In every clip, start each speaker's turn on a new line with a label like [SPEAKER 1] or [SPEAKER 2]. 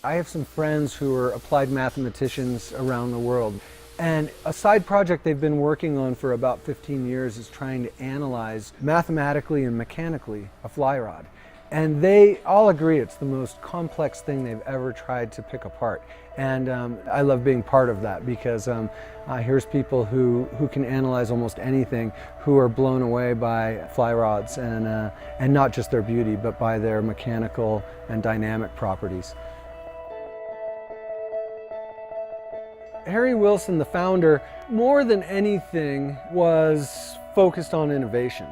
[SPEAKER 1] I have some friends who are applied mathematicians around the world, and a side project they've been working on for about 15 years is trying to analyze mathematically and mechanically a fly rod. And they all agree it's the most complex thing they've ever tried to pick apart. And I love being part of that because here's people who can analyze almost anything, who are blown away by fly rods and not just their beauty, but by their mechanical and dynamic properties. Harry Wilson, the founder, more than anything was focused on innovation.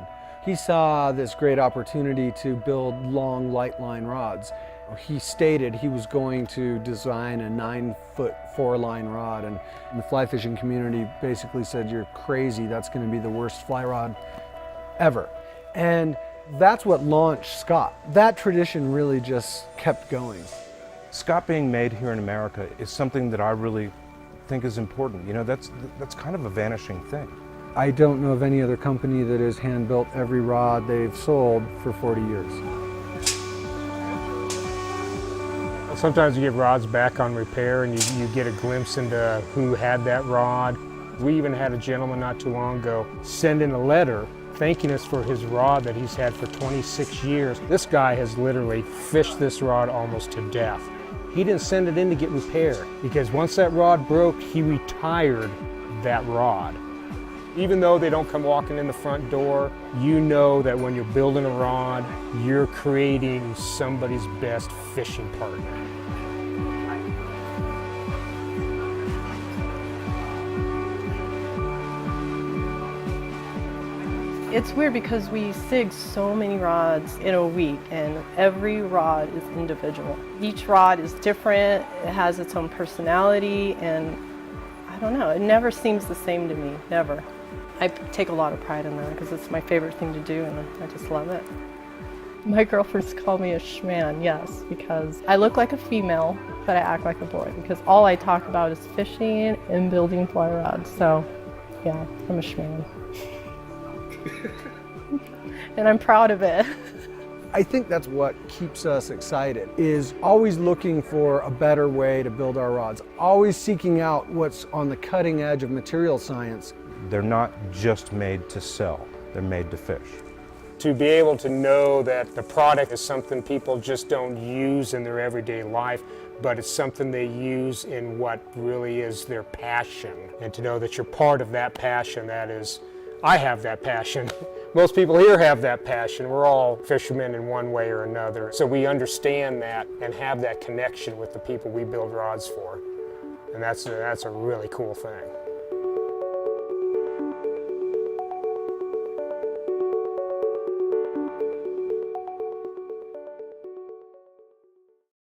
[SPEAKER 1] He saw this great opportunity to build long light line rods. He stated he was going to design a 9-foot 4-line rod, and the fly fishing community basically said, "You're crazy, that's going to be the worst fly rod ever." And that's what launched Scott. That tradition really just kept going.
[SPEAKER 2] Scott being made here in America is something that I really think is important. You know, that's kind of a vanishing thing.
[SPEAKER 1] I don't know of any other company that has hand-built every rod they've sold for 40 years.
[SPEAKER 3] Sometimes you get rods back on repair and you get a glimpse into who had that rod. We even had a gentleman not too long ago send in a letter thanking us for his rod that he's had for 26 years. This guy has literally fished this rod almost to death. He didn't send it in to get repaired because once that rod broke, he retired that rod. Even though they don't come walking in the front door, you know that when you're building a rod, you're creating somebody's best fishing partner.
[SPEAKER 4] It's weird because we sig so many rods in a week, and every rod is individual. Each rod is different, it has its own personality, and I don't know, it never seems the same to me, never. I take a lot of pride in that because it's my favorite thing to do, and I just love it. My girlfriends call me a schman, yes, because I look like a female, but I act like a boy, because all I talk about is fishing and building fly rods, so yeah, I'm a schman. And I'm proud of it.
[SPEAKER 1] I think that's what keeps us excited, is always looking for a better way to build our rods, always seeking out what's on the cutting edge of material science.
[SPEAKER 2] They're not just made to sell, they're made to fish.
[SPEAKER 3] To be able to know that the product is something people just don't use in their everyday life, but it's something they use in what really is their passion. And to know that you're part of that passion, that is, I have that passion. Most people here have that passion. We're all fishermen in one way or another. So we understand that and have that connection with the people we build rods for. And that's a really cool thing.